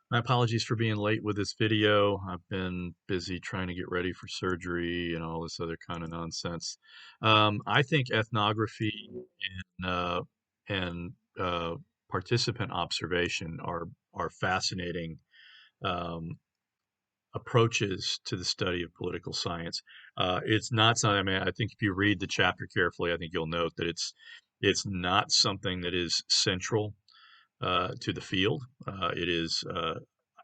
My apologies for being late with this video. I've been busy trying to get ready for surgery and all this other kind of nonsense. I think ethnography uh, and participant observation are fascinating um, approaches to the study of political science. It's not something. I mean, I think if you read the chapter carefully, I think you'll note that it's not something that is central to the field. It is,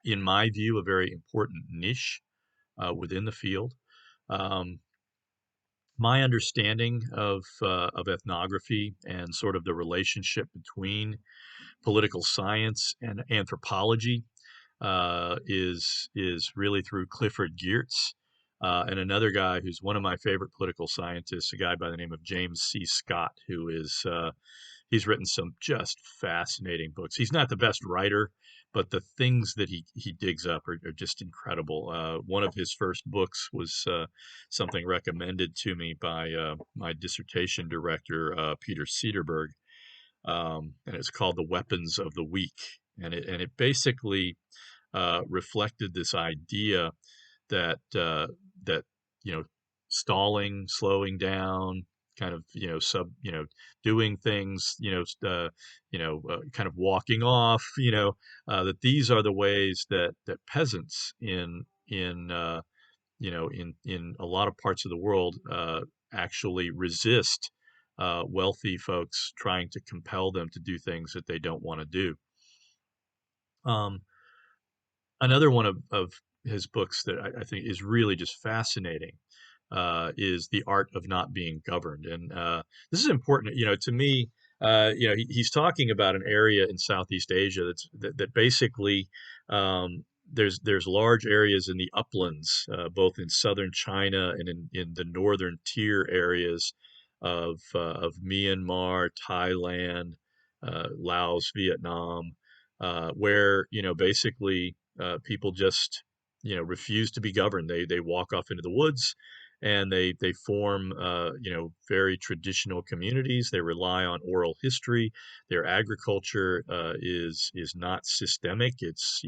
in my view, a very important niche within the field. Um, my understanding of ethnography and sort of the relationship between political science and anthropology is really through Clifford Geertz and another guy who's one of my favorite political scientists, a guy by the name of James C. Scott, who is he's written some just fascinating books. He's not the best writer, but the things that he digs up are just incredible. One of his first books was something recommended to me by my dissertation director, Peter Cederberg, and it's called "The Weapons of the Weak," and it basically reflected this idea that you know stalling, slowing down, kind of doing things kind of walking off, that these are the ways that peasants in a lot of parts of the world actually resist wealthy folks trying to compel them to do things that they don't want to do. Um, Another one of his books that I think is really just fascinating is The Art of Not Being Governed. And this is important, to me. He's talking about an area in Southeast Asia that basically there's large areas in the uplands, both in southern China and in the northern tier areas of Myanmar, Thailand, Laos, Vietnam, where basically people just refuse to be governed. They walk off into the woods and they form very traditional communities. They rely on oral history. Their agriculture is not systemic. It's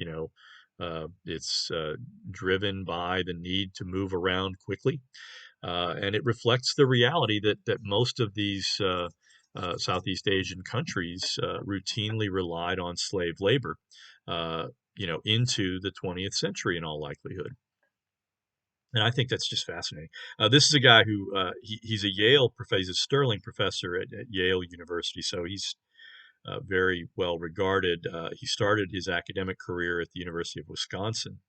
driven by the need to move around quickly, and it reflects the reality that most of these Southeast Asian countries routinely relied on slave labor, into the 20th century in all likelihood. And I think that's just fascinating. This is a guy who he's a Yale professor, he's a Sterling professor at Yale University, so he's very well regarded. He started his academic career at the University of Wisconsin,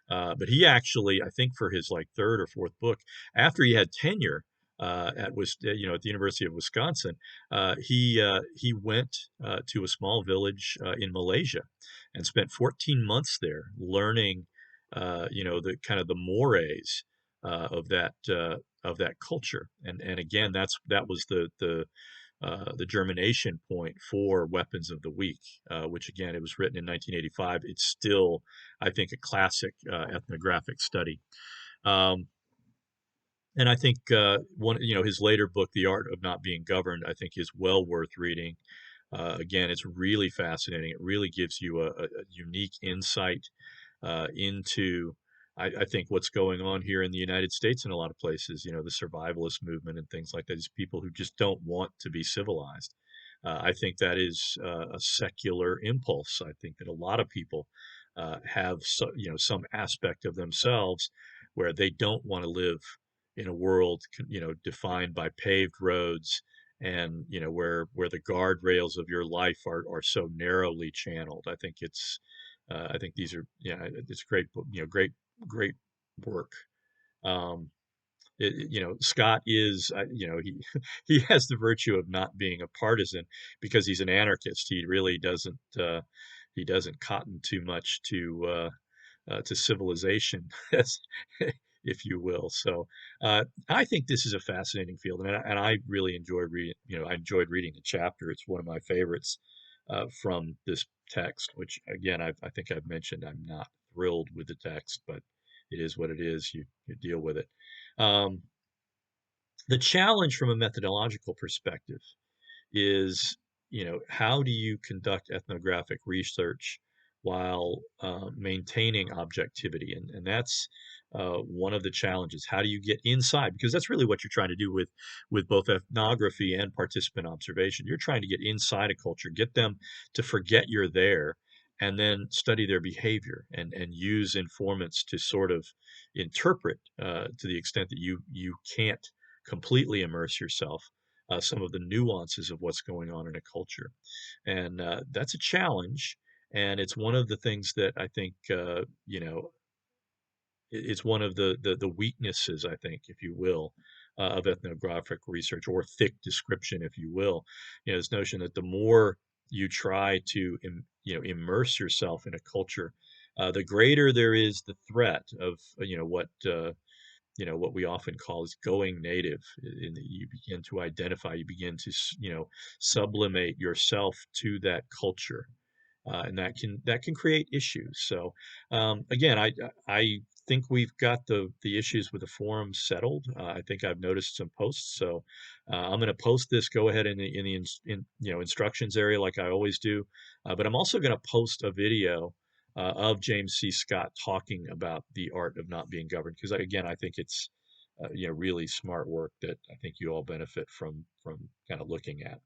but he actually, I think, for his like third or fourth book, after he had tenure at the University of Wisconsin, he went to a small village in Malaysia and spent 14 months there learning, the kind of the mores of that culture. And again, that was the germination point for Weapons of the Weak, which again, it was written in 1985. It's still, I think, a classic ethnographic study. Um, and I think his later book, The Art of Not Being Governed, I think is well worth reading. Again, it's really fascinating. It really gives you a unique insight into, I think, what's going on here in the United States in a lot of places. The survivalist movement and things like that. These people who just don't want to be civilized. I think that is a secular impulse. I think that a lot of people have some aspect of themselves where they don't want to live in a world defined by paved roads and where the guardrails of your life are so narrowly channeled. I think these are, yeah, it's great, great work. Um, Scott is, he has the virtue of not being a partisan because he's an anarchist. He really he doesn't cotton too much to civilization, if you will. So I think this is a fascinating field, and I really enjoyed reading. I enjoyed reading the chapter. It's one of my favorites from this text. Which again, I think I've mentioned. I'm not thrilled with the text, but it is what it is. You deal with it. Um, the challenge from a methodological perspective is, how do you conduct ethnographic research while maintaining objectivity. And that's one of the challenges. How do you get inside? Because that's really what you're trying to do with both ethnography and participant observation. You're trying to get inside a culture, get them to forget you're there, and then study their behavior and use informants to sort of interpret to the extent that you can't completely immerse yourself some of the nuances of what's going on in a culture. And that's a challenge. And it's one of the things that I think, it's one of the weaknesses, I think, if you will, of ethnographic research or thick description, if you will. This notion that the more you try to, immerse yourself in a culture, the greater there is the threat of, what we often call is going native. In that you begin to identify, you begin to, sublimate yourself to that culture, and that can create issues. So again, I think we've got the issues with the forum settled. I think I've noticed some posts, so I'm going to post this. Go ahead in the instructions area like I always do, but I'm also going to post a video. Of James C. Scott talking about the art of not being governed, because again, I think it's really smart work that I think you all benefit from kind of looking at.